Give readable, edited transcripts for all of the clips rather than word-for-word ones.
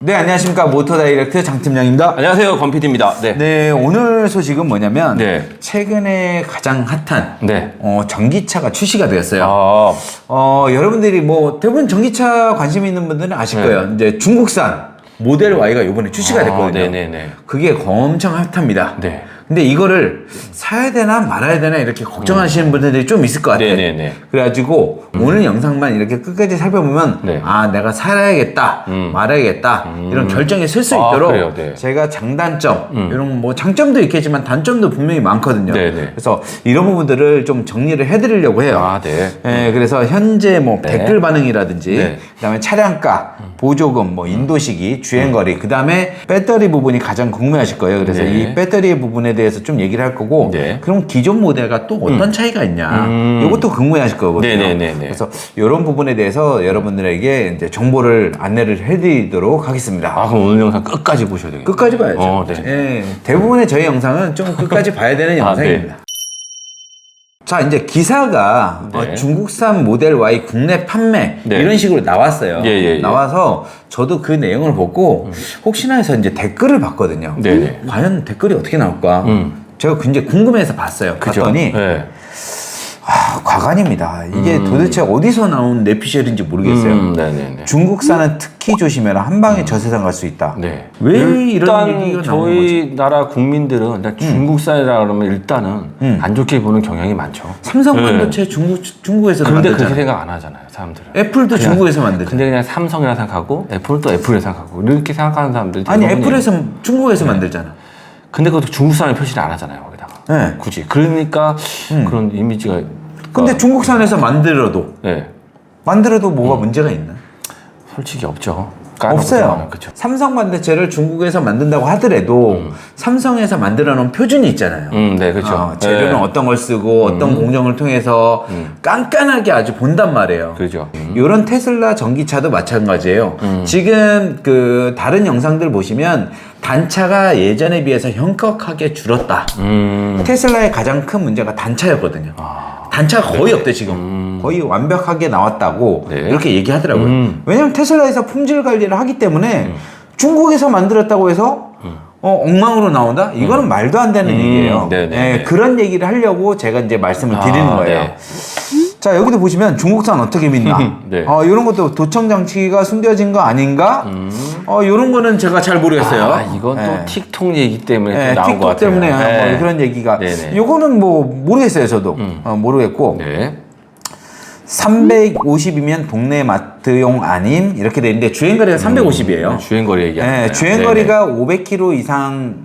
네, 안녕하십니까. 모터다이렉트 장팀장입니다. 안녕하세요, 권PD입니다. 네. 네, 오늘 소식은 뭐냐면 네. 최근에 가장 핫한 네. 전기차가 출시가 되었어요. 여러분들이 뭐 대부분 전기차 관심 있는 분들은 아실 네. 거예요. 이제 중국산 모델 Y가 이번에 출시가 됐거든요. 네네네. 그게 엄청 핫합니다. 네. 근데 이거를 사야 되나 말아야 되나 이렇게 걱정하시는 분들이 좀 있을 것 같아요. 네네네. 그래가지고 오늘 영상만 이렇게 끝까지 살펴보면 네. 아 내가 사야겠다 말아야겠다 이런 결정이 쓸 수 있도록 그래요? 네. 제가 장단점 이런 뭐 장점도 있겠지만 단점도 분명히 많거든요. 네네. 그래서 이런 부분들을 좀 정리를 해드리려고 해요. 네. 예, 그래서 현재 뭐 네. 댓글 반응이라든지 네. 그다음에 차량가, 보조금, 뭐 인도시기, 주행거리, 그다음에 배터리 부분이 가장 궁금해하실 거예요. 그래서 네. 이 배터리 부분에 대해서 좀 얘기를 할 거고, 네. 그럼 기존 모델과 또 어떤 차이가 있냐, 이것도 궁금해하실 거거든요. 네네네네. 그래서 이런 부분에 대해서 여러분들에게 이제 정보를 안내를 해드리도록 하겠습니다. 그럼 오늘 영상 끝까지 보셔야 되겠네요. 끝까지 봐야죠. 네. 예, 대부분의 저희 영상은 좀 끝까지 봐야 되는 영상입니다. 자, 이제 기사가 네. 중국산 모델 Y 국내 판매 네. 이런 식으로 나왔어요. 예. 나와서 저도 그 내용을 보고 혹시나 해서 이제 댓글을 봤거든요. 네네. 과연 댓글이 어떻게 나올까? 제가 굉장히 궁금해서 봤어요. 그죠? 봤더니 네. 과간입니다. 이게 도대체 어디서 나온 내피셜인지 모르겠어요. 네네네. 중국산은 특히 조심해라. 한 방에 저세상 갈 수 있다. 네. 왜 이런 일단 얘기가 나오는 저희 나라 국민들은 일단 중국산이라 그러면 일단은 안 좋게 보는 경향이 많죠. 삼성 반도체 중국에서 근데 만들잖아요. 그렇게 생각 안 하잖아요, 사람들은. 애플도 그냥- 중국에서 만들죠. 근데 그냥 삼성이라 생각하고 애플은 또 애플이라 생각하고 이렇게 생각하는 사람들이 아니 대부분이에요. 애플에서 중국에서 만들잖아. 근데 그것도 중국산을 표시를 안 하잖아요, 거기다가. 네. 굳이. 그러니까 그런 이미지가. 근데 중국산에서 만들어도 뭐가 문제가 있나? 솔직히 없죠. 없어요. 그렇죠. 삼성 반도체를 중국에서 만든다고 하더라도 삼성에서 만들어 놓은 표준이 있잖아요. 네, 그렇죠. 재료는 네. 어떤 걸 쓰고 어떤 공정을 통해서 깐깐하게 아주 본단 말이에요. 그렇죠. 이런 테슬라 전기차도 마찬가지예요. 지금 그 다른 영상들 보시면 단차가 예전에 비해서 현격하게 줄었다. 테슬라의 가장 큰 문제가 단차였거든요. 단차가 거의 없대 지금. 거의 완벽하게 나왔다고 네. 이렇게 얘기하더라고요. 왜냐면 테슬라에서 품질 관리를 하기 때문에 중국에서 만들었다고 해서 엉망으로 나온다? 이거는 말도 안 되는 얘기예요. 네네. 네, 그런 얘기를 하려고 제가 이제 말씀을 드리는 거예요. 네. 자, 여기도 보시면 중국산 어떻게 믿나? 네. 이런 것도 도청 장치가 숨겨진 거 아닌가? 이런 거는 제가 잘 모르겠어요. 이건 네. 또 틱톡 얘기 때문에 네, 또 나온 것 틱톡 같아요. 때문에 네. 뭐 그런 얘기가. 네네. 요거는 뭐 모르겠어요, 저도. 모르겠고. 네. 350이면 동네 마트용 아님? 이렇게 돼 있는데 주행거리가 350이에요. 주행거리 얘기하는 네, 거예요. 주행거리가 500km 이상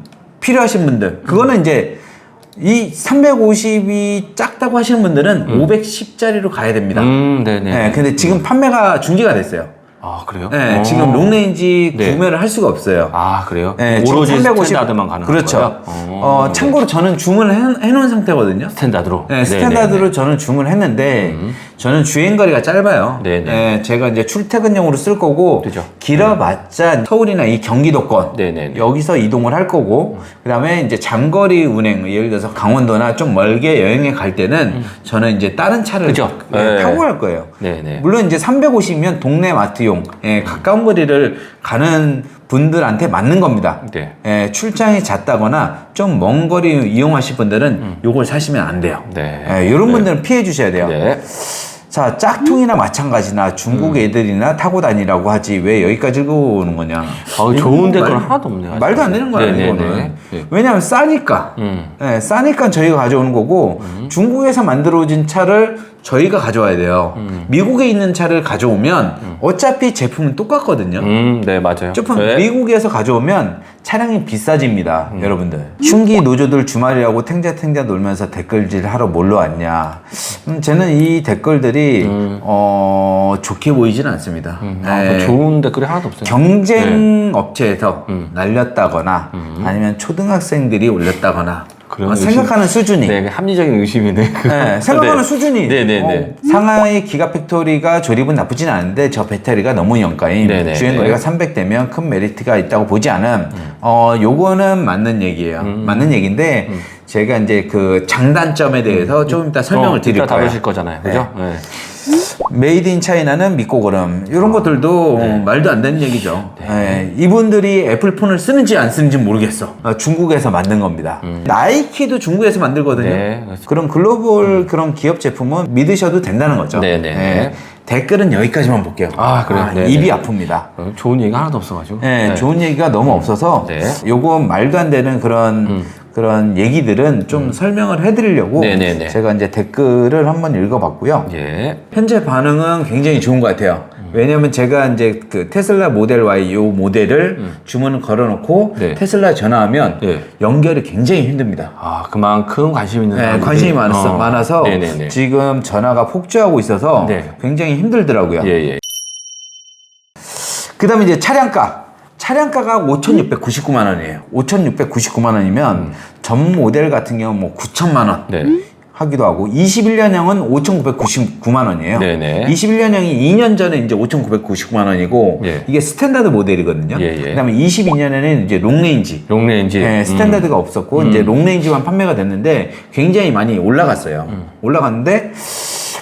필요하신 분들. 그거는 이제 이 350이 작다고 하시는 분들은 510짜리로 가야 됩니다. 네네. 네, 근데 지금 판매가 중지가 됐어요. 그래요? 네, 지금 롱레인지 네. 구매를 할 수가 없어요. 그래요? 네, 오로지 지금 350 스탠다드만 가는 그렇죠. 거예요? 참고로 저는 주문을 해놓은 상태거든요. 스탠다드로? 네, 스탠다드로 저는 주문을 했는데 저는 주행거리가 짧아요. 네네. 네, 제가 이제 출퇴근용으로 쓸 거고 그죠. 길어봤자 서울이나 이 경기도권 네네네. 여기서 이동을 할 거고 그다음에 이제 장거리 운행 예를 들어서 강원도나 좀 멀게 여행에 갈 때는 저는 이제 다른 차를 그죠. 네. 타고 갈 거예요. 네네. 물론 이제 350이면 동네 마트용 가까운 거리를 가는 분들한테 맞는 겁니다. 네. 출장이 잦다거나 좀 먼 거리 이용하실 분들은 요걸 사시면 안 돼요. 네. 이런 분들은 피해 주셔야 돼요. 네. 자, 짝퉁이나 마찬가지나 중국 애들이나 타고 다니라고 하지 왜 여기까지 읽고 오는 거냐. 좋은 댓글 하나도 없네요. 말도 안 되는 거예요, 네네네. 이거는. 네. 왜냐하면 싸니까. 싸니까 저희가 가져오는 거고 중국에서 만들어진 차를 저희가 가져와야 돼요. 미국에 있는 차를 가져오면 어차피 제품은 똑같거든요. 네, 맞아요. 조금 네. 미국에서 가져오면 차량이 비싸집니다, 여러분들. 흉기 노조들 주말이라고 탱자탱자 놀면서 댓글질 하러 뭘로 왔냐. 저는 이 댓글들이 좋게 보이지는 않습니다. 좋은 댓글이 하나도 없어요. 경쟁 업체에서 날렸다거나 아니면 초등학생들이 올렸다거나 생각하는 수준이 네, 합리적인 의심이네. 생각하는 수준이 네네네. 상하이 기가 팩토리가 조립은 나쁘진 않은데 저 배터리가 너무 연가임 네네네. 주행거리가 300대면 큰 메리트가 있다고 보지 않음 요거는 맞는 얘기예요. 맞는 얘기인데 제가 이제 그 장단점에 대해서 조금 이따 설명을 드릴 이따 거예요. 다루실 거잖아요. 그죠? 네. 메이드 인 차이나는 믿고 그럼 이런 것들도 말도 안 되는 얘기죠. 이분들이 애플폰을 쓰는지 안 쓰는지 모르겠어. 중국에서 만든 겁니다. 나이키도 중국에서 만들거든요. 네. 그런 글로벌 그런 기업 제품은 믿으셔도 된다는 거죠. 네네. 댓글은 여기까지만 볼게요. 그래요? 네네. 입이 아픕니다. 좋은 얘기가 하나도 없어가지고. 네, 좋은 얘기가 너무 없어서 네. 요거 말도 안 되는 그런 얘기들은 좀 설명을 해드리려고 네네네. 제가 이제 댓글을 한번 읽어봤고요. 예. 현재 반응은 굉장히 좋은 것 같아요. 왜냐면 제가 이제 그 테슬라 모델 Y 요 모델을 주문을 걸어놓고 네. 테슬라 전화하면 네. 연결이 굉장히 힘듭니다. 그만큼 관심 있는 사람들이 관심이 많아서 네네네. 지금 전화가 폭주하고 있어서 네. 굉장히 힘들더라고요. 예. 그 다음에 이제 차량가가 5,699만 원이에요. 5,699만 원이면 전 모델 같은 경우는 뭐 9천만 원 네. 하기도 하고 21년형은 5,999만 원이에요. 네네. 21년형이 2년 전에 이제 5,999만 원이고 예. 이게 스탠다드 모델이거든요. 예. 그다음에 22년에는 이제 롱레인지. 롱레인지. 스탠다드가 없었고 이제 롱레인지만 판매가 됐는데 굉장히 많이 올라갔어요. 올라갔는데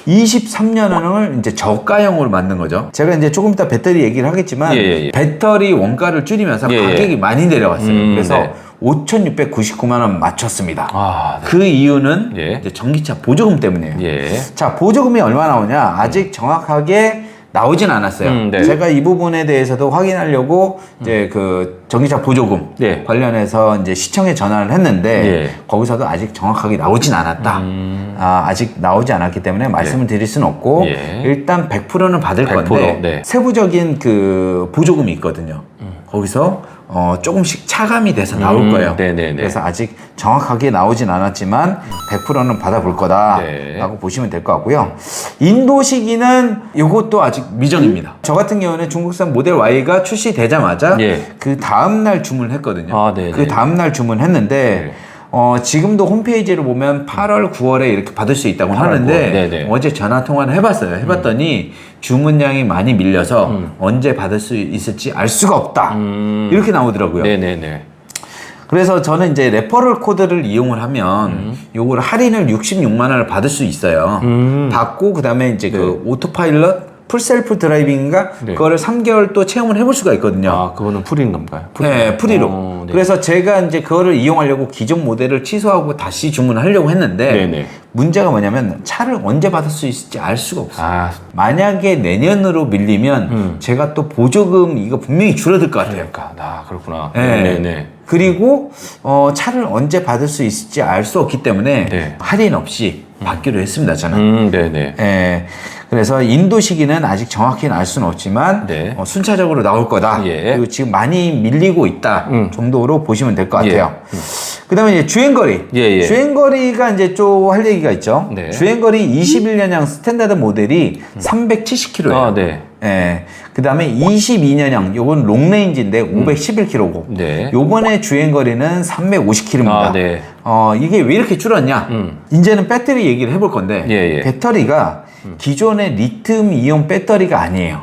23년형을 이제 저가형으로 만든 거죠. 제가 이제 조금 이따 배터리 얘기를 하겠지만 예. 배터리 원가를 줄이면서 가격이 많이 내려갔어요. 그래서 네. 5,699만 원 맞췄습니다. 네. 그 이유는 예. 이제 전기차 보조금 때문이에요. 예. 자, 보조금이 얼마 나오냐? 아직 정확하게 나오진 않았어요. 네. 제가 이 부분에 대해서도 확인하려고 이제 그 전기차 보조금 네. 관련해서 이제 시청에 전화를 했는데 예. 거기서도 아직 정확하게 나오진 않았다. 아직 나오지 않았기 때문에 말씀을 드릴 수는 없고 예. 일단 100%는 받을 100%, 건데 네. 세부적인 그 보조금이 있거든요. 거기서 조금씩 차감이 돼서 나올 거예요. 네네네. 그래서 아직 정확하게 나오진 않았지만 100%는 받아볼 거다라고 네. 보시면 될 것 같고요. 인도 시기는 이것도 아직 미정입니다. 저 같은 경우는 중국산 모델 Y가 출시되자마자 예. 그 다음날 주문을 했거든요. 네네. 그 다음날 주문했는데 지금도 홈페이지를 보면 8월, 9월에 이렇게 받을 수 있다고 하는데 네네. 어제 전화 통화를 해봤어요. 해봤더니 주문량이 많이 밀려서 언제 받을 수 있을지 알 수가 없다. 이렇게 나오더라고요. 네네네. 그래서 저는 이제 레퍼럴 코드를 이용을 하면 요걸 할인을 66만 원을 받을 수 있어요. 받고 그다음에 이제 그 오토파일럿 풀셀프 드라이빙인가 네. 그거를 3개월 또 체험을 해볼 수가 있거든요. 그거는 풀인 건가요? 네, 프리로. 네. 그래서 제가 이제 그거를 이용하려고 기존 모델을 취소하고 다시 주문하려고 했는데 네네. 문제가 뭐냐면 차를 언제 받을 수 있을지 알 수가 없어요. 만약에 내년으로 밀리면 제가 또 보조금 이거 분명히 줄어들 것 같아요. 그렇구나. 네. 네네. 그리고 차를 언제 받을 수 있을지 알 수 없기 때문에 네. 할인 없이 받기로 했습니다, 저는. 네네. 예. 그래서 인도 시기는 아직 정확히는 알 수는 없지만 네. 순차적으로 나올 거다. 예. 그리고 지금 많이 밀리고 있다 정도로 보시면 될 것 같아요. 예. 그다음에 이제 주행거리. 예. 주행거리가 이제 좀 할 얘기가 있죠. 네. 주행거리 21년형 스탠다드 모델이 370km예요. 네. 예. 그다음에 22년형 요건 롱레인지인데 511km고. 네. 요번에 주행거리는 350km입니다. 네. 이게 왜 이렇게 줄었냐? 이제는 배터리 얘기를 해볼 건데 예. 배터리가 기존의 리튬 이온 배터리가 아니에요.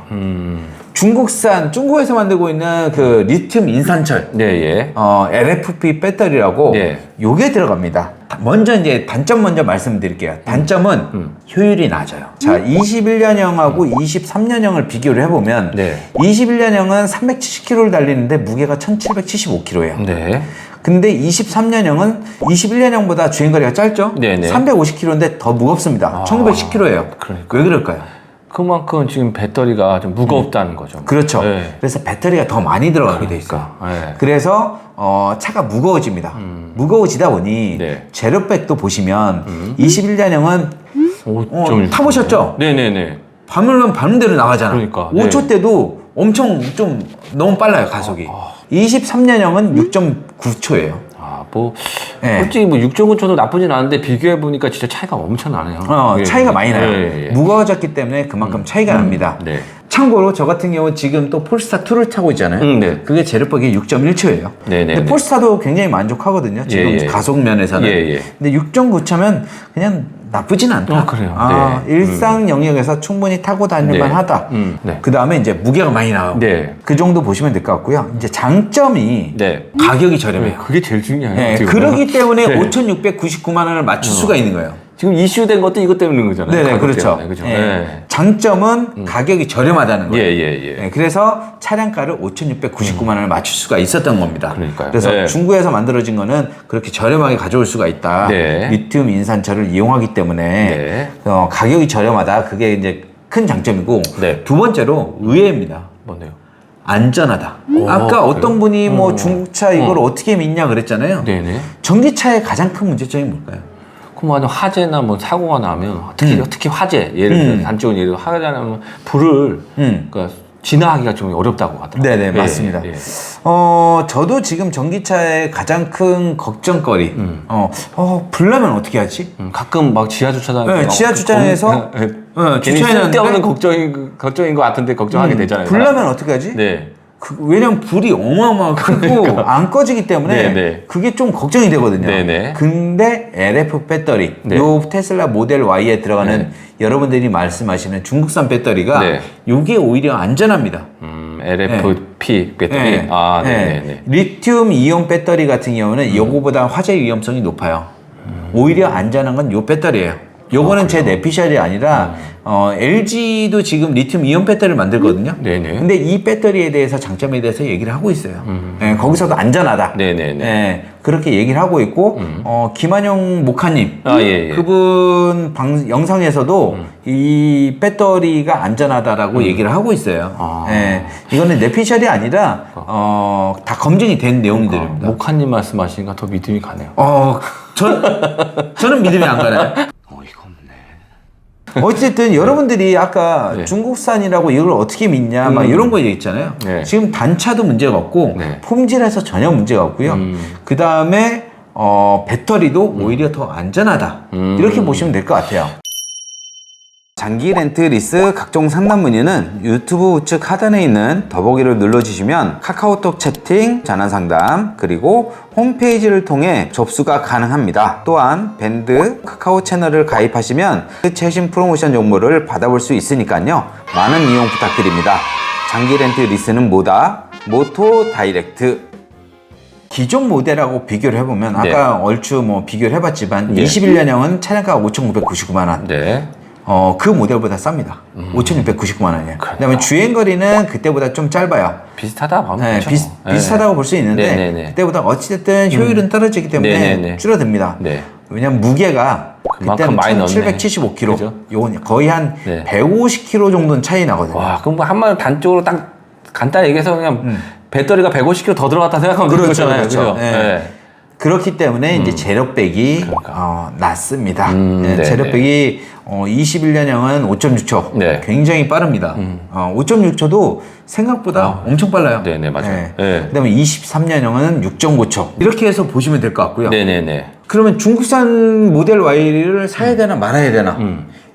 중국에서 만들고 있는 그 리튬 인산철 네. LFP 배터리라고 네. 요게 들어갑니다. 먼저 이제 단점 먼저 말씀드릴게요. 단점은 효율이 낮아요. 자, 21년형하고 23년형을 비교를 해보면 네. 21년형은 370km를 달리는데 무게가 1775kg예요. 네. 근데 23년형은 21년형보다 주행거리가 짧죠? 네네. 350km인데 더 무겁습니다. 1910kg예요. 그러니까. 왜 그럴까요? 그만큼 지금 배터리가 좀 무겁다는 거죠. 그렇죠. 네. 그래서 배터리가 더 많이 들어가게 돼 있어요. 네. 그래서 차가 무거워집니다. 무거워지다 보니 네. 제로백도 보시면 21년형은 5.6. 타보셨죠? 네네네. 밟으면 밟는 대로 나가잖아. 그러니까, 5초 때도 엄청 좀 너무 빨라요, 가속이. 23년형은 6.9초예요. 네. 솔직히 6.9초도 나쁘진 않은데 비교해보니까 진짜 차이가 엄청 나네요. 차이가 많이 나요. 예. 무거워졌기 때문에 그만큼 차이가 납니다. 네. 참고로 저 같은 경우 지금 또 폴스타2를 타고 있잖아요. 네. 그게 제로백이 6.1초예요. 네네. 근데 폴스타도 굉장히 만족하거든요. 지금 예. 가속 면에서는. 근데 6.9초면 그냥 나쁘진 않다. 그래요. 네. 일상 영역에서 충분히 타고 다닐만 하다. 네. 그 다음에 이제 무게가 많이 나오고. 네. 그 정도 보시면 될 것 같고요. 이제 장점이 네. 가격이 저렴해요. 그게 제일 중요해요. 네, 지금. 그러기 때문에 네. 5,699만 원을 맞출 수가 있는 거예요. 지금 이슈된 것도 이것 때문인 거잖아요. 네네, 가격 그렇죠. 때문에, 그죠? 예. 네. 장점은 가격이 저렴하다는 거예요. 예. 네, 그래서 차량가를 5,699만 원을 맞출 수가 있었던 겁니다. 그러니까요. 그래서 네. 중국에서 만들어진 거는 그렇게 저렴하게 가져올 수가 있다. 네. 리튬 인산철을 이용하기 때문에 네. 가격이 저렴하다. 그게 이제 큰 장점이고 네. 두 번째로 의외입니다. 뭔데요? 안전하다. 아까 어떤 분이 뭐 중국차 이걸 어떻게 믿냐 그랬잖아요. 네네. 전기차의 가장 큰 문제점이 뭘까요? 그럼 뭐 화재나 뭐 사고가 나면 특히 화재 예를 들어 단적인 예를 들어 화재 나면 불을 그러니까 진화하기가 좀 어렵다고 하더라고요. 네네, 맞습니다. 예. 저도 지금 전기차의 가장 큰 걱정거리, 불나면 어떻게 하지? 가끔 막 지하 주차장 네, 지하 주차장에서 괜히 주차해놨는데 쓸데없는 걱정인 것 같은데 걱정하게 되잖아요. 불나면 어떻게 하지? 네. 왜냐면 불이 어마어마하게 크고 안 꺼지기 때문에 네네. 그게 좀 걱정이 되거든요. 네네. 근데 LF 배터리, 네. 요 테슬라 모델 Y에 들어가는 여러분들이 말씀하시는 중국산 배터리가 네. 요게 오히려 안전합니다. LFP 배터리. 네. 네네네. 리튬 이온 배터리 같은 경우는 요거보다 화재 위험성이 높아요. 오히려 안전한 건 요 배터리예요. 요거는 제 내피셜이 아니라 LG도 지금 리튬 이온 배터리를 만들거든요. 네네. 근데 이 배터리에 대해서 장점에 대해서 얘기를 하고 있어요. 네, 거기서도 안전하다. 네네네. 네, 그렇게 얘기를 하고 있고 김한용 목사님 예. 그분 영상에서도 이 배터리가 안전하다라고 얘기를 하고 있어요. 네, 이거는 내피셜이 아니라 다 검증이 된 내용들입니다. 목사님 말씀하시니까 더 믿음이 가네요. 저는 믿음이 안 가나요? 어이가 없네. 어쨌든 여러분들이 아까 네. 중국산이라고 이걸 어떻게 믿냐 막 이런 거 있잖아요. 네. 지금 단차도 문제가 없고 네. 품질에서 전혀 문제가 없고요. 그 다음에 배터리도 오히려 더 안전하다. 이렇게 보시면 될 것 같아요. 장기 렌트 리스 각종 상담 문의는 유튜브 우측 하단에 있는 더보기를 눌러주시면 카카오톡 채팅, 전화 상담, 그리고 홈페이지를 통해 접수가 가능합니다. 또한 밴드 카카오 채널을 가입하시면 최신 프로모션 정보를 받아볼 수 있으니까요. 많은 이용 부탁드립니다. 장기 렌트 리스는 뭐다? 모토 다이렉트. 기존 모델하고 비교를 해보면 아까 얼추 뭐 비교를 해봤지만 21년형은 차량가가 5,999만 원. 네. 그 모델보다 쌉니다. 5,699만 원이에요. 그다음에 주행거리는 그때보다 좀 짧아요. 비슷하다 보면 네, 되죠. 비슷하다고 볼 수 있는데 네네네. 그때보다 어찌됐든 효율은 떨어지기 때문에 네네네. 줄어듭니다. 네. 왜냐면 무게가 그만큼 그때는 많이 넣었네. 775kg, 그죠? 요건 거의 한 네. 150kg 정도는 차이 나거든요. 와, 그럼 뭐 한마디로 단적으로 딱 간단히 얘기해서 그냥 배터리가 150kg 더 들어갔다 생각하면 되는 거잖아요. 그렇죠. 그죠? 네. 네. 그렇기 때문에 이제 재력백이 낮습니다. 네, 재력백이 21년형은 5.6초. 네. 굉장히 빠릅니다. 5.6초도 생각보다 엄청 빨라요. 네네, 맞아요. 네. 그다음에 23년형은 6.9초. 이렇게 해서 보시면 될 것 같고요. 네네네. 그러면 중국산 모델 Y를 사야 되나 말아야 되나?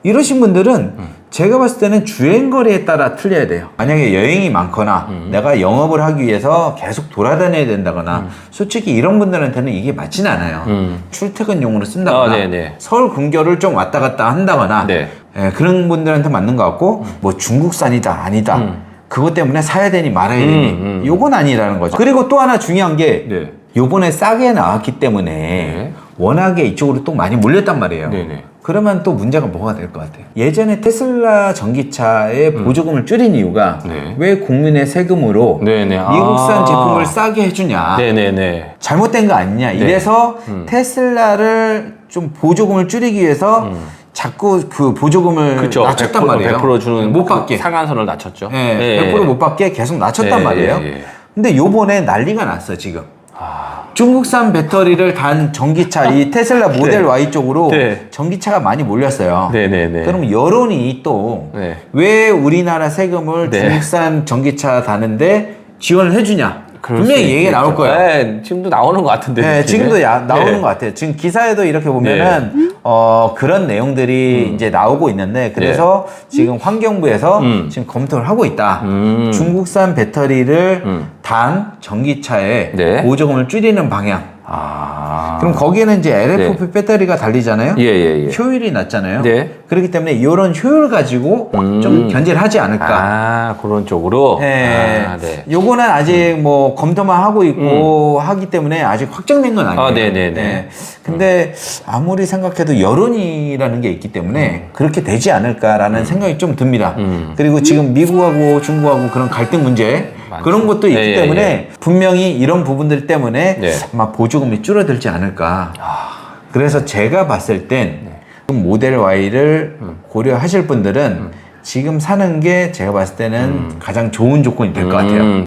이러신 분들은 제가 봤을 때는 주행거리에 따라 틀려야 돼요. 만약에 여행이 많거나 내가 영업을 하기 위해서 계속 돌아다녀야 된다거나 솔직히 이런 분들한테는 이게 맞진 않아요. 출퇴근용으로 쓴다거나 네네. 서울 근교를 좀 왔다 갔다 한다거나 네. 그런 분들한테 맞는 것 같고 뭐 중국산이다 아니다 그것 때문에 사야 되니 말아야 되니 요건 아니라는 거죠. 그리고 또 하나 중요한 게 네. 요번에 싸게 나왔기 때문에 네. 워낙에 이쪽으로 또 많이 몰렸단 말이에요. 네네. 그러면 또 문제가 뭐가 될 것 같아요? 예전에 테슬라 전기차의 보조금을 줄인 이유가 네. 왜 국민의 세금으로 네네. 미국산 제품을 싸게 해주냐? 네네네. 잘못된 거 아니냐? 이래서 테슬라를 좀 보조금을 줄이기 위해서 자꾸 그 보조금을 그쵸. 낮췄단 100% 말이에요. 100% 주는 못 받게. 상한선을 낮췄죠. 네, 100%못 받게 계속 낮췄단 예, 말이에요. 예. 근데 요번에 난리가 났어 지금. 중국산 배터리를 단 전기차 이 테슬라 모델 Y 쪽으로 네. 전기차가 많이 몰렸어요. 네네네. 그럼 여론이 또 왜 네. 우리나라 세금을 네. 중국산 전기차 다는데 지원을 해주냐? 그럴 분명히 수 얘기가 나올 있겠죠. 거예요. 네, 지금도 나오는 것 같은데. 네, 느낌이. 지금도 나오는 네. 것 같아요. 지금 기사에도 이렇게 보면은 그런 내용들이 이제 나오고 있는데 그래서 지금 환경부에서 지금 검토를 하고 있다. 중국산 배터리를 단 전기차에 네. 보조금을 줄이는 방향. 그럼 거기에는 이제 LFP 배터리가 달리잖아요. 예. 효율이 낮잖아요. 네. 그렇기 때문에 이런 효율 가지고 좀 견제를 하지 않을까. 아, 그런 쪽으로. 네. 아, 네. 요거는 아직 뭐 검토만 하고 있고 하기 때문에 아직 확정된 건 아니에요. 아, 네네네. 네. 근데 아무리 생각해도 여론이라는 게 있기 때문에 그렇게 되지 않을까라는 생각이 좀 듭니다. 그리고 지금 미국하고 중국하고 그런 갈등 문제 많죠. 그런 것도 있기 예, 예, 때문에 예. 분명히 이런 부분들 때문에 네. 아마 보조금이 줄어들지 않을까. 그래서 제가 봤을 땐 모델 Y를 고려하실 분들은 지금 사는 게 제가 봤을 때는 가장 좋은 조건이 될 것 같아요.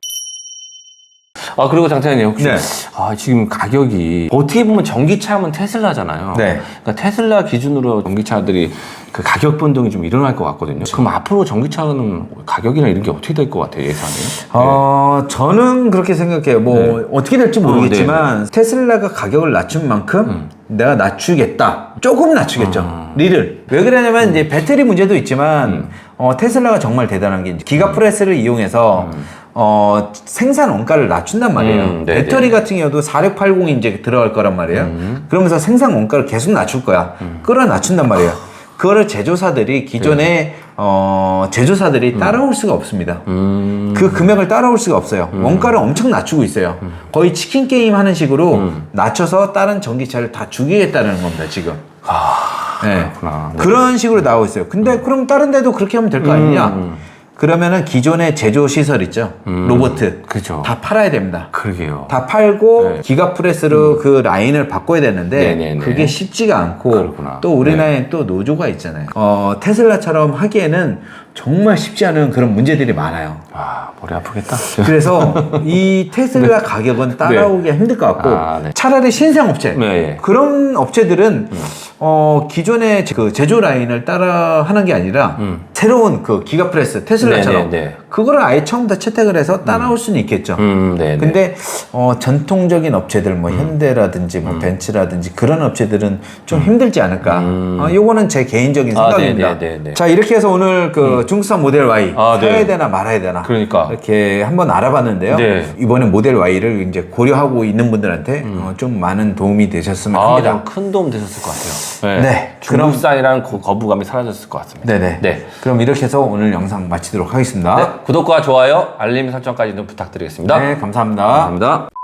아, 그리고 장사님 혹시 네. 아, 지금 가격이 어떻게 보면 전기차 하면 테슬라잖아요. 네. 그러니까 테슬라 기준으로 전기차들이 그 가격 변동이 좀 일어날 것 같거든요. 그럼 앞으로 전기차는 가격이나 이런 게 어떻게 될 것 같아요, 예상이? 저는 그렇게 생각해요. 뭐 어떻게 될지 모르겠지만 테슬라가 가격을 낮춘 만큼 내가 낮추겠다. 조금 낮추겠죠. 리를. 왜 그러냐면 이제 배터리 문제도 있지만 테슬라가 정말 대단한 게 이제 기가프레스를 이용해서 생산 원가를 낮춘단 말이에요. 네네. 배터리 같은 경우도 4680이 이제 들어갈 거란 말이에요. 그러면서 생산 원가를 계속 낮출 거야. 끌어 낮춘단 말이에요. 그거를 제조사들이 기존에 제조사들이 따라올 수가 없습니다. 그 금액을 따라올 수가 없어요. 원가를 엄청 낮추고 있어요. 거의 치킨 게임 하는 식으로 낮춰서 다른 전기차를 다 죽이겠다는 겁니다, 지금. 네. 그렇구나. 네. 그런 식으로 나오고 있어요. 근데 그럼 다른 데도 그렇게 하면 될 거 아니냐? 그러면은 기존의 제조 시설 있죠? 로보트. 그죠. 다 팔아야 됩니다. 그러게요. 다 팔고 네. 기가프레스로 그 라인을 바꿔야 되는데 네네네. 그게 쉽지가 않고 그렇구나. 또 우리나라에 또 노조가 있잖아요. 테슬라처럼 하기에는 정말 쉽지 않은 그런 문제들이 많아요. 아, 머리 아프겠다. 그래서 이 테슬라 가격은 따라오기가 힘들 것 같고 아, 네. 차라리 신생 업체 네. 그런 업체들은 기존의 그 제조 라인을 따라 하는 게 아니라 새로운 그 기가프레스 테슬라처럼 네네네. 그거를 아예 처음부터 채택을 해서 따라올 수는 있겠죠. 네. 근데 전통적인 업체들 뭐 현대라든지 뭐 벤츠라든지 그런 업체들은 좀 힘들지 않을까. 요거는 제 개인적인 아, 생각입니다. 네네네네. 자, 이렇게 해서 오늘 그 중국산 모델 Y 아, 사야 네. 되나 말아야 되나 그러니까. 이렇게 한번 알아봤는데요. 네. 이번에 모델 Y를 이제 고려하고 있는 분들한테 좀 많은 도움이 되셨으면 아, 합니다. 좀 큰 도움 되셨을 것 같아요. 네. 중국산이라는 거부감이 사라졌을 것 같습니다. 네네. 네. 그럼 이렇게 해서 오늘 영상 마치도록 하겠습니다. 네. 구독과 좋아요, 알림 설정까지도 부탁드리겠습니다. 네, 감사합니다. 감사합니다.